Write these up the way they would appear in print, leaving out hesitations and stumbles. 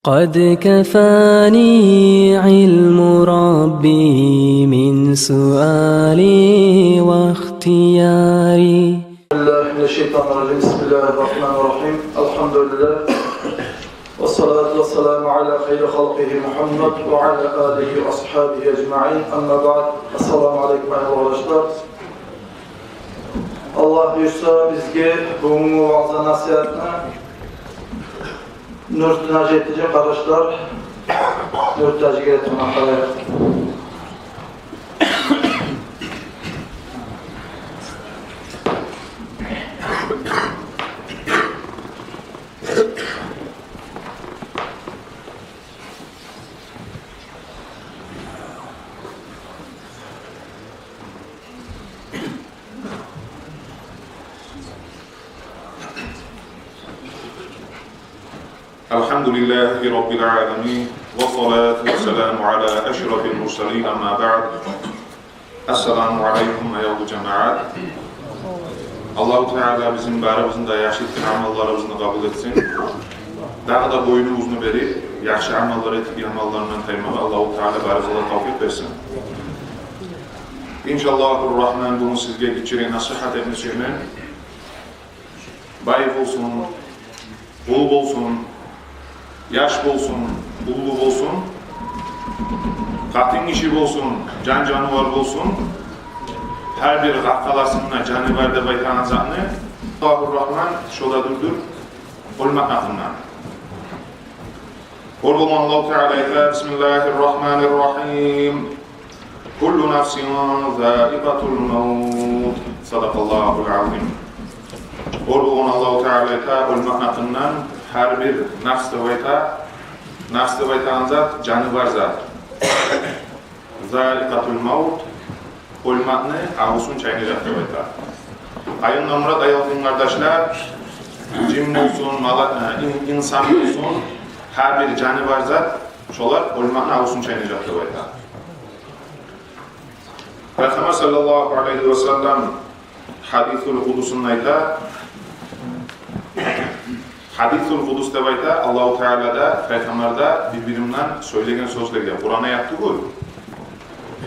قد كفاني علم ربي من سؤالي واختياري. الله من الشيطان الرجيم. بسم الله الرحمن الرحيم. الحمد لله والصلاة والسلام على خير خلقه محمد وعلى آله وأصحابه أجمعين. أما بعد. السلام عليكم arkadaşlar. Allah buyursa bizge bu vaazı nasihatine nurtuna жеткізecek arkadaşlar. Nurtuna жеткізетін arkadaşlar. Elhamdülillahi Rabbil alemin ve salatu ve selamu ala eşrafil mursalin amma ba'd. Esselamu aleyküm ve yavru cemaat. Allah-u Teala bizim barımızın da yaşitkin amallarımızı kabul etsin. Daha da boyunu uzun verip, yaxşı amallar etip amallarından kaymağı Allah-u Teala barımıza tavfik versin. İnşallahurrahman bunu sizge geçiren nasihat etmesine bayık olsun, bul olsun, yaş bolsun, bullu bolsun, katın işi bolsun, can canavar bolsun, her bir kakkalasına canavar da baytanacağını Allahurrahman şoda durdur, olmak akından. Ordu'nun Allah-u Teala'ya Bismillahirrahmanirrahim. Kullu nefsin zâikatul mevt. Sadakallahul azim. Ordu'nun Allah-u Teala'ya olmak akından her bir nafs devayta zat, canı var zat. Zâikatul mevt, olmakını ağusun çaynayacak devayta. Ayın namrat ayaltın kardeşler, cin olsun, insan olsun, her bir canı var zat, şolar olmakını ağusun çaynayacak devayta. Peygamber sallallahu aleyhi ve sellem hadithul kudusunnayda Hadithul Kudus devayta Allah-u Teala'da, Peygamber'da birbirinden söylenen sözlerle. Kur'an'a yaptı bu.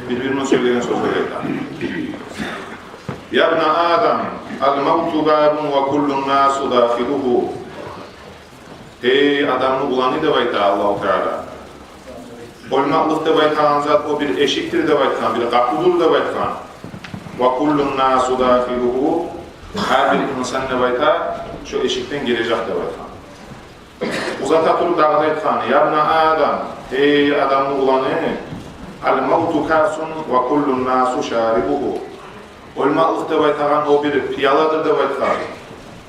Birbirinden söylenen sözlerle. Ya ibn Adam, al-mevtu babun ve kullun nasu dakhiluhu. Ey adamın ulanı devayta Allah-u Teala. Olmaklık devayta anzat o bir eşiktir devayta, bir kapıdır devayta. Ve kullun nasu dakhiluhu. Her bir insan devayta şu eşikten gelecek devayta. Uzata turup dağda etkanı, ya ibn Adam, ey adamın ulanı, al-mevtu kâsun ve kullun nâsu şâribuhu. Olmaklık devaytağın o bir piyaladır devayta.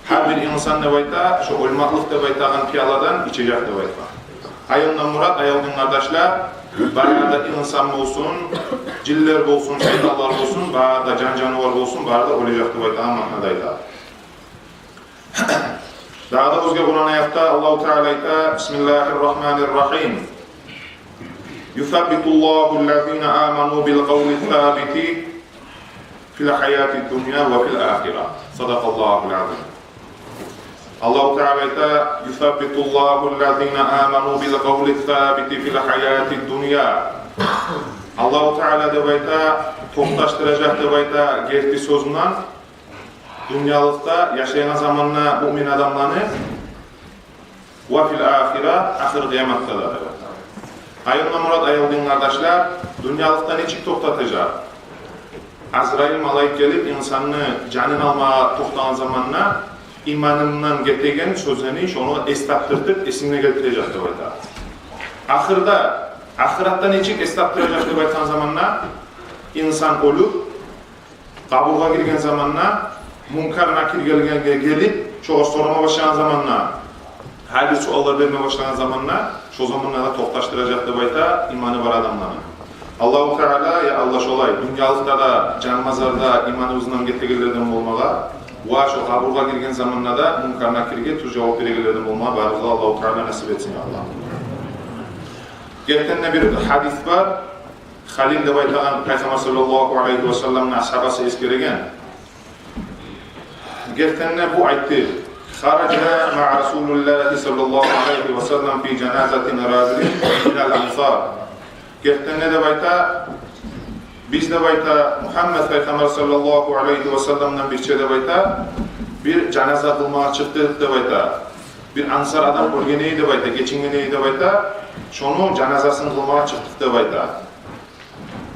Her bir insan devayta, şu olmaklık devaytağın piyaladan içecek devayta. Ayından murat, ayaldın kardeşler, barada insan olsun, ciller olsun, şeytanlar olsun, barada can canavar olsun, barada olacak devaytağın manadayta. Daha da özge Kur'an ayette Allah-u Teala'ya Bismillahirrahmanirrahim. Yuthabbitullahu allazina amanu bil kavli thabiti fil hayati dunya ve fil ahireh. Sadakallahul azim. Allah-u Teala'ya Yuthabbitullahu allazina amanu bil kavli thabiti fil hayati dunya. Allah-u Teala devayta tohtaştıracak devayta gerçi sözünden dünyalıkta yaşayan zamanla mümin adamlarını ve fil ahire, ahir kıyamatta da. Ayınla murad ayıldığın kardeşler, dünyalıkta neçik toktatacak? Azrail malayık gelip insanını canını almaya toktan zamanla imanından getirgen sözlerini onu estaptırtıp esine getirecek devayta. Ahirda, ahiratta neçik estaptıracak devaytan zamanla insan olup, kabuğa girgen zamanla munkar nakir gelip çoğu soruma başlayan zamanla her bir suallar vermeye başlayan zamanla şu zamanlarda toktaştıracak devayta imanı var adamların. Allah-u Teala ya Allah şolay dünyalıkta da can mazarda imanı uzundan getirgilerden olmağa ve şu kaburga girgen zamanla da munkar nakirge tuz cevap veregilerden olmağa barızda Allah-u Teala nasip etsin ya Allah. Gerçekten bir hadis var. Halil devayta Peygamber sallallahu aleyhi ve sellem'in ashabası eskiregen. Gerçekten bu aytti. خرجنا مع رسول الله صلى الله عليه وسلم في جنازة رجل من الأنصار. Gerçekten de bayta biz de bayta Muhammed Peygamber sallallahu aleyhi ve sellem'den bir şey de bayta bir cenaze kılmaya çıktık de bayta bir ansar adam ölgeneyi de bayta geçingeneyi de bayta şonu cenazasını kılmaya çıktık de bayta.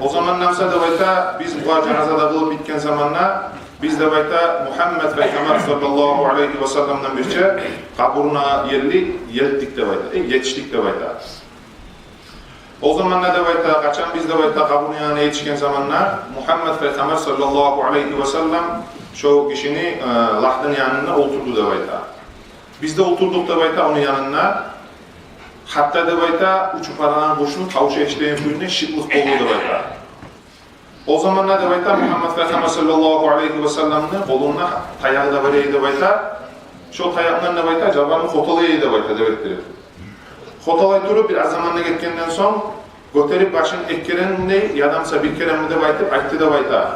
O zaman namsa da bayta biz bu cenazada kılıp bitken zamanla biz de bayta Muhammed Peygamber sallallahu aleyhi ve sellem'den bir şey kaburuna yettik de bayta yetiştik de bayta. O zamanlar da bayta kaçan biz de bayta kabulün yanına yetişken zamanlar Muhammed Peygamber sallallahu aleyhi ve sellem şu kişini lahdın yanına oturdu da bayta. Biz de oturduk da bayta onun yanına. Hatta da bayta uçup aranan kuşunu tavuşa eşleyen kuyuna şıklık oldu da bayta. O zamanlar da bayta Muhammed Peygamber sallallahu aleyhi ve sellem'in koluna tayağı da böyle da bayta. Şu tayağından da bayta cavanın fotoğrafı da bayta devletleri. Xotalay durup biraz zamanla getkenden son göterip başın ekkereninde yadamsa bir keremde de baytıp aytti da bayta.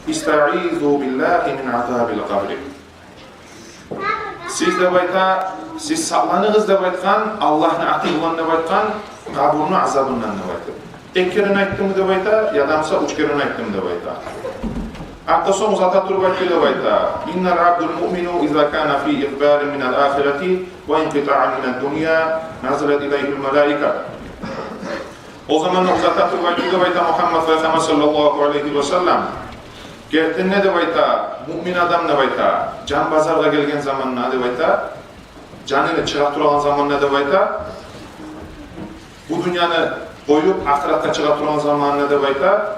İsta'izu billahi min azabil kabri. Siz de bayta, siz sağlanığız da baytkan, Allah'ın akıllan da baytkan, kaburunu azabından da baytıp. Ekkeren ayttım da bayta, yadamsa uçkeren ayttım da bayta. Hatta son uzata durup aytti da bayta. İnnel abdul mu'minu izâ kâne fî ikbârin minel âhireti ve inqita'an minel dünya nazilet ileyhül melâika. O zaman uzata durup aytti da bayta Muhammed Peygamber sallallahu aleyhi ve sellem. Gerçekten ne de bayta, mümin adam ne bayta, can bazarga gelgen zaman ne de bayta, canını çıkartılan zaman ne de bayta, bu dünyanı koyup ahirette çıkartılan zaman ne de bayta,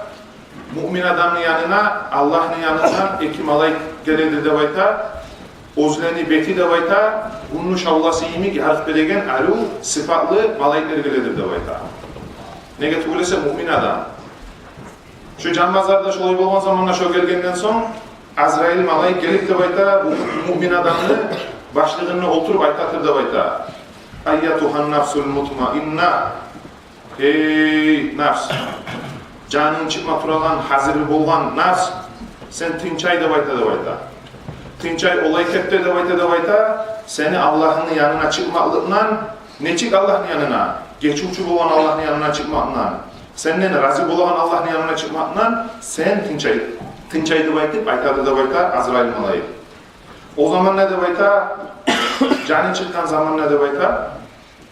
mümin adamın yanına, Allah'ın yanına iki malayk geledi de bayta, ozleni beti de bayta, bunun şavlası iyimik harf belegen alu sıfatlı malaykler geledi de bayta. Ne getirülse mümin adam. Şu canbazlarda şolay bolgan zamanla şo gelgenden son Azrail malayik gelip de bayta bu mümin adamını başlığını oturup aytatır da bayta. Ayyatuhan nafsul mutmainna. Hey nafs. Canın çıkma turalan, hazır bolgan nafs. Sen tinçay da bayta da bayta. Tinçay olay kepte de bayta. Seni Allah'ın yanına çıkmalıklan. Ne çık Allah'ın yanına? Geçuçu bolan Allah'ın yanına çıkmakla. Senden razı bolan Allah'ın yanına çıkmakla sen tinçay da baytip aytadı da bayta Azrail malayı. O zaman ne de bayta canın çıkan zaman ne de bayta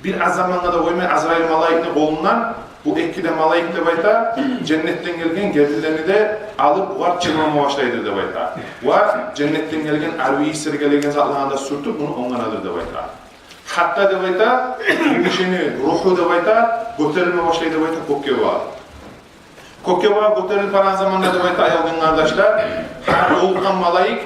bir az zamanla da koymay Azrail malayını kolundan bu ekide malayık da bayta cennetten gelgen geldilerini de alıp var çırmama başlaydı da bayta. Var cennetten gelgen arvi sergelegen zatlarına da sürtüp bunu ondan alır da bayta. Hatta da bayta bu kişinin ruhu da bayta göterilme başlaydı bayta kokke var. Kokke var göterilip falan zamanlarda da bayta ayaldığın kardeşler her olgan malayık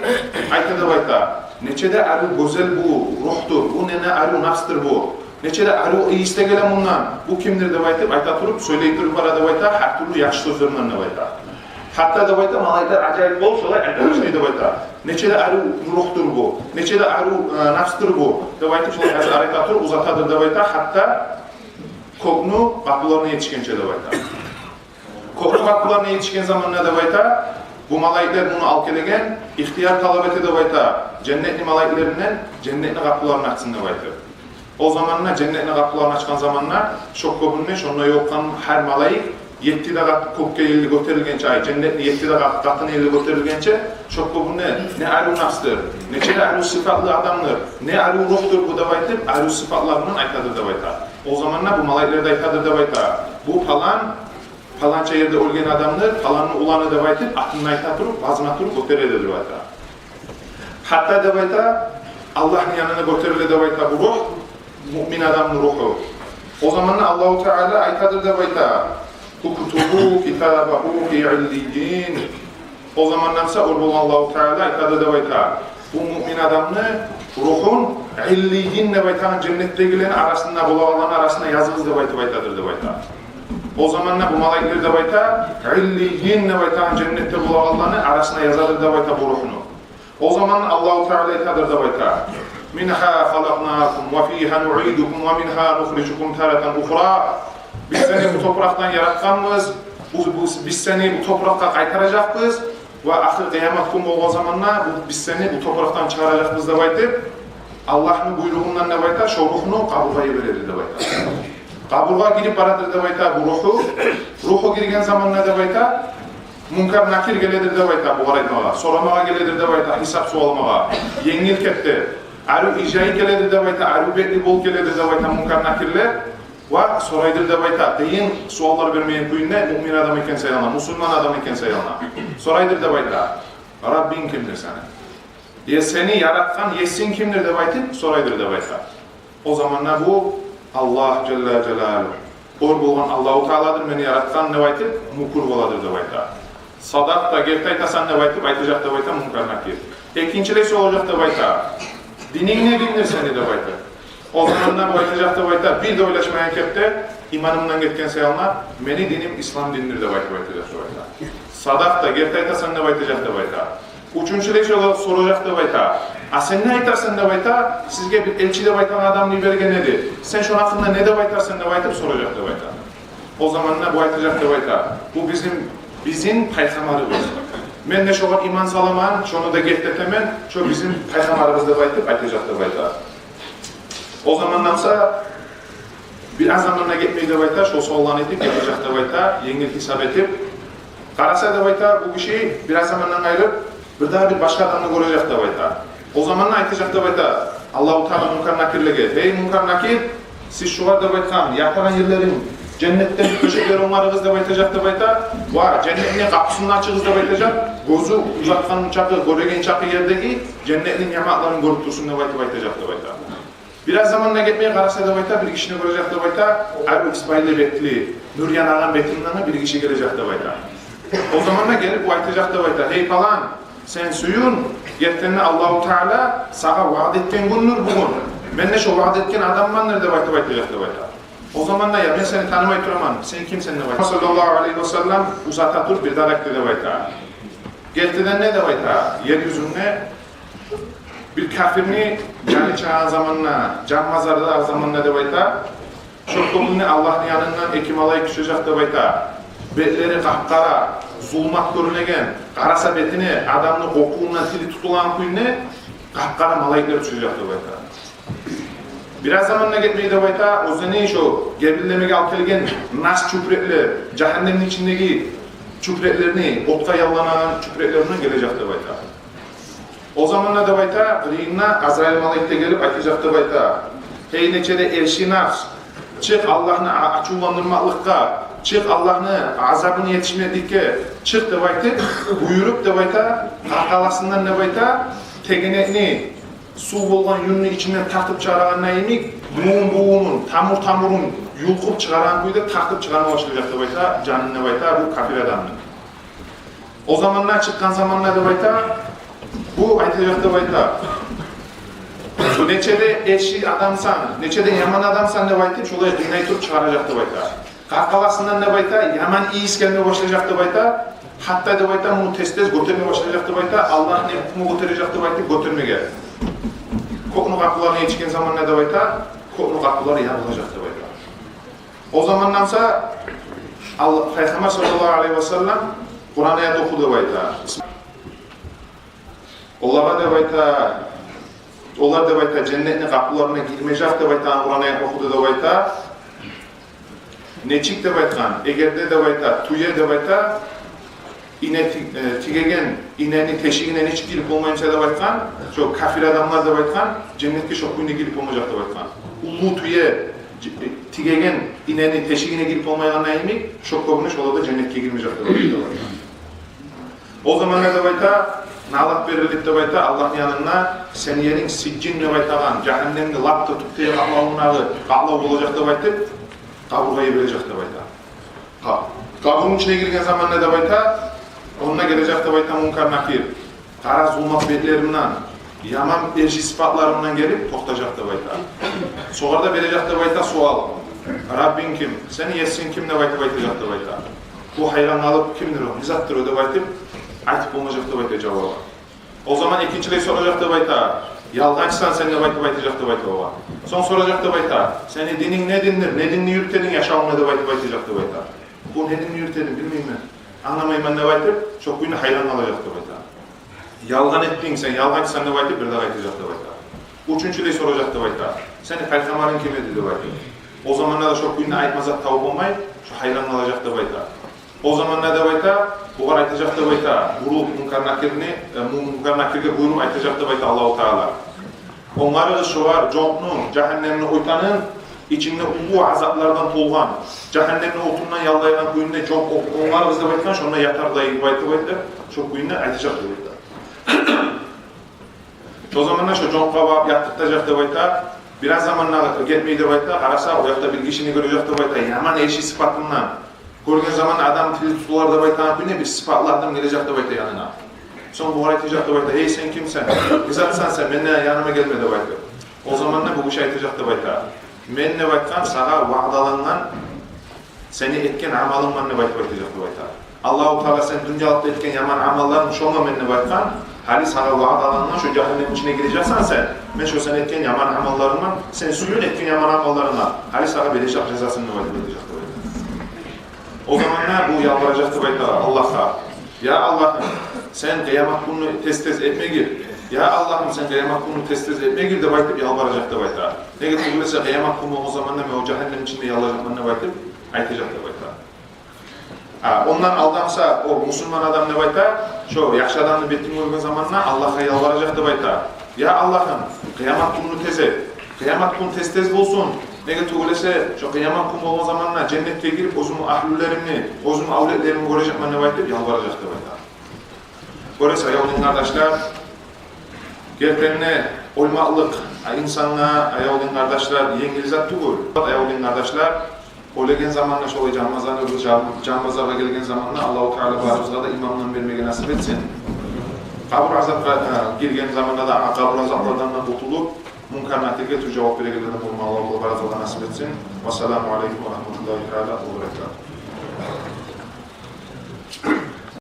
ayta da bayta neçede arı güzel bu ruhtur, bu nene arı nafstır bu. Neçede arı iyiste gelen bundan, bu kimdir de bayta ayta turup söyleyip para da bayta her türlü yaşlı sözlerinden de bayta. Hatta da bayta malayıklar acayip olsalar elde başlaydı bayta. Neçede arı ruhtur bu, neçede arı nafstır bu. Da bayta şöyle arayta turup uzatadır da bayta hatta koknu kapılarına yetişkençe de bayta. Koknu kapılarına yetişken zamanına da bayta bu malayikler bunu alkelegen ihtiyar talep ete de bayta cennetli malayiklerinden cennetli kapılarını açsın da bayta. O zamanla cennetli kapılarını açkan zamanla şok kopunne şonuna yokkan her malayik yetti de kokke eli göterilgençe ay cennetli yetti de katın eli göterilgençe şok kopunne ne alu nafstır, neçede alu sıfatlı adamdır, ne alu ruhtur bu da bayta alu sıfatlarının aytadır da bayta. O zamanla bu malayikler de aytadır da bayta. Bu falanca yerde ölgen adamdır, falanın ulanı da baytip, atının ayta durup, vazına durup götürüledir bayta. Hatta da bayta, Allah'ın yanına götürüle de bayta bu ruh, mümin adamın ruhu. O zaman Allah-u Teala aytadır da bayta, Ukutubu kitabahu fi illiyyin. O zaman namsa Allah-u Teala aytadır da bayta, bu mümin adamını ruhun illiyyinle baytanın cennettekilerin arasında, bulavaların arasında yazığız da baytadır da bayta. O zamanlar bu malayikler de bayta, illiyyin de bayta cennette bulağalarını arasına yazardır da bayta bu ruhunu. O zaman Allah-u Teala itadır da bayta. Minha halaknakum ve fiha nu'idukum ve minha nukhrijukum taratan ukhra. Biz seni bu topraktan yaratkanız, biz seni bu toprakta kaytaracakız ve ahir kıyamet kum olduğu zamanlar biz seni bu topraktan çıkaracakız da baytip Allah'ın buyruğundan ne bayta? Şu ruhunu kaburgaya verir de bayta. Kaburga girip baradır da bayta bu ruhu. Ruhu girgen zaman ne de bayta? Munkar nakir geledir de bayta bu araytmağa. Soramağa geledir de bayta hesap sualmağa. Yengil kette. Arı icayı geledir de bayta. Arı bekli bol geledir de bayta munkar nakirler. Ve soraydır da bayta. Deyin suallar vermeyen kuyunne mümin adam iken sayalına. Musulman adam iken sayalına. Soraydır da bayta. Rabbin kimdir sana? Ya seni yaratkan yesin kimdir de baytın? Soraydır da bayta. O zamanlar bu Allah Celle Celaluhu. Or bolgan Allahu Teala'dır beni yaratkan ne baytın? Mukur boladır da bayta. Sadak da gerti aytasan ne baytın? Aytacak da bayta munkar nakir. İkincilesi olacak da bayta. Dinin ne dindir seni de bayta. O zamanlar baytacak da bayta. Bir de oylaşmayan kepte imanımdan getken sayalına meni dinim İslam dindir de bayta baytacak da bayta. Sadak da gerti aytasan ne baytacak da bayta. Üçüncülesi soracak da bayta. Sen ne aytarsın da bayta? Sizge bir elçi de baytan adam liberge nedir? Sen şu hakkında ne de baytarsın da bayta soracak da bayta. O zamanlar bu aytacak da bayta. Bu bizim paygamarımız. Men ne şoğat iman salaman, şunu da gettetemen, şu bizim paygamarımız da baytıp aytacak da bayta. O zamanlarsa biraz zamanla gitmeyi de bayta, şu soğulan edip yapacak da bayta, yengil hesap edip. Karasa da bayta bu kişi biraz zamandan ayrılıp bir daha bir başka adamını görecek da bayta. O zaman aytacak da bayta, Allah-u Teala munkar nakirlege. Hey munkar nakir, siz şu var da baytan, yaparan yerlerin cennetten köşekleri onlarınız da baytacak da bayta. Var, cennetin kapısını açığız da baytacak. Gözü uzatkanın çakı, göregen çakı yerdeki cennetin yamaklarını görüp dursun da baytacak da bayta. Biraz zamanla gitmeye karasa da bayta, bir kişini görecek da bayta. Arı İsmail'le bekli, Nuryan Ağam Betim'den bir kişi gelecek da bayta. O zaman da gelip aytacak da bayta. Hey falan, sen suyun, yettenine Allah-u Teala sana vaat etken gündür bugün. Ben de şu vaat etken adamman nerede baytacak da bayta. O zaman da ya ben seni tanımayı duramam. Sen kimsen de bayta. Sallallahu aleyhi ve sellem uzata dur bir darak de bayta. Geltiden ne de bayta? Yeryüzüne bir kafirini cani çağın zamanına, can mazarda zamanına de bayta. Çok topluluğunu Allah'ın yanından ekim alayı küçecek de bayta. Betleri kapkara, zulmat görünegen, karasa betine, adamın kokuğundan tili tutulan kuyune, kapkara malayikler düşecek de bayta. Biraz zamanla gitmeyi de bayta, o zaman şu gebillemege al kelgen nas çüprekli, cehennemin içindeki çüpreklerini, otka yallanan çüpreklerinden gelecek de bayta. O zamanla da bayta, Riyinna Azrail malayikte gelip aytacak da bayta. Hey neçede erşi nafs, çık Allah'ın açıvlandırmalıkka, çık Allah'ın azabını yetişmedikçe çık da bayta, buyurup da bayta, kalkalasından da bayta, tegenekni, su bolgan yününü içinden tartıp çıkaran neyimik, buğunun, tamurun yulkup çıkaran kuyda tartıp çıkarma başlayacak da bayta, canını bayta, bu kafir adamın. O zamanlar çıkkan zamanlar da bayta, bu aytacak da bayta. Neçede eşi adamsan, neçede yaman adamsan da bayta, şolay kıynaytıp çıkaracak da bayta. Kalkalasından da bayta, yaman iyi iskelmeye başlayacak da bayta, hatta da bayta bunu tez götürmeye başlayacak da bayta, Allah'ın hükmü götürecek da bayta, götürmeye. Kokunu kapılarına yetişken zaman ne de bayta, kokunu kapıları yanılacak da bayta. O zamandansa Peygamber sallallahu aleyhi ve sellem Kur'an ayet okudu bayta. Onlar da bayta cennetin kapılarına girmeyecek de bayta, Kur'an ayet okudu da bayta. Neçik de baytkan, egerde de bayta, tuye de bayta, ine tigegen, ineni teşiğine hiç girip olmayınca da baytkan, şu kafir adamlar da baytkan, cennetki şokuyuna girip olmayacak da baytkan. Ulu tuye, tigegen, ineni teşiğine girip olmayan neyimi, şokuymuş, o da cennetki girmeyecek da baytkan. O zamanlar da bayta, nalat verilip de bayta, Allah'ın yanına, seniyenin siccinle baytagan, cehennemde lapta tuttuya kağlav olacak da bayta, kaburgayı verecek de bayta. Kaburun içine girgen zaman ne de bayta, onunla gelecek de bayta munkar nakir. Kara zulmat betlerinden, yaman erşi sıfatlarından gelip toktacak da bayta. Sonra da verecek de bayta sual. Rabbin kim? Seni yesin kim de bayta baytacak da bayta. Bu hayran alıp kimdir o? Bizattır o da baytip, aytıp olmayacak da bayta cevabı. O zaman ikincilik soracak da bayta. Yalgaçsan sen de baytacak da bayta ova. Son soracak da bayta. Seni dinin ne dindir? Ne dinini yürütedin? Yaşamına da baytacak da bayta. Bu ne dinini yürütedin bilmeyeyim ben. Anlamayayım ben ne baytıp, çok günü hayran alacak da bayta. Yalgan ettin sen, yalgaçsan da baytıp bir daha baytacak da bayta. Üçüncüleyi soracak dep aytar. Seni peygamberin kim edi dep aytar. O zaman da çok günde aytmazat tavып olmay, şu hayran alacak dep aytar. O zaman ne dep aytar? Bular aytacak dep aytar. Burup Munkar Nakirge buyurup aytacak dep aytar Allahu Taala. Onları şu var, jonknu, cehennemni oytanın, içinde ulu azaplardan tolgan, cehennemni otundan yaldaygan kuyunda jonk onları dep aytkan, şonda yatar dayı dep aytып, şu kuyunda aytacak dep aytar. O zaman şu jonkka barıp yattırtacak dep aytar. Biraz zamanla getmeyi dep aytar, qarasa o yakta bir kişini görecek dep aytar. Yaman eşi sıfatından. Görgen zaman adam tili tutular dep aytan kuyunda bir sıfatlı adam gelecek dep aytar yanına. Son bu aytacak dep aytar. Hey sen kimsen? Bizatsan sen menne yanıma gelme dep aytar. O zaman ne bu iş aytacak dep aytar. Men dep aytkan sağa va'dalangan seni etken amalыңman dep aytacak dep aytar. Allahu Taala sen dünyalıkta etken yaman amallarını şoňa men dep aytkan. Hali sana va'dalangan şu cehennemin içine gireceksen sen. Men şu sen etken yaman amallarından sen suyun etken yaman amallarına hali sana belecek cezasını dep aytacak. O zaman ne bu yalvaracak dep aytar Allah'a. Ya Allah'ım sen kıyamet gününü tez etmegir. Ya Allah'ım sen kıyamet gününü tez etmegir dep aytıp yalvaracak dep aytar. Nege tugulsa kıyamet günü o zaman ne o cehennem içinde yalvaracakman dep aytıp aytacak dep aytar. Ondan aldansa o musulman adam dep aytar, şu yaxşı adamны betini görgen zamanna Allah'a yalvaracak dep aytar. Ya Allah'ım kıyamet gününü tez et. Kıyamet günü tez bolsun. Nege tugulese şu kıyamet günü bolgan zamanna cennetke girip özümün ahlullerimni, özümün avletlerimi görecekman dep aytıp yalvaracak dep aytar. Görese ayolun kardeşler, gerçekten oymaklık insana ayolun kardeşler yengil zat tugul. Ayolun kardeşler, oylagan zamanla şolay canmazaga gelgen zamanla Allahu Teala barımızga da imamdan vermege nasip etsin. Kabur azapka girgen zamanda da kabur azaplardan da kurtulup Munkar Nakirge tür cevap beregenlerden bulma Allahu Teala nasip etsin. Vesselamu aleyküm ve rahmetullahi teala ve berekatuhu.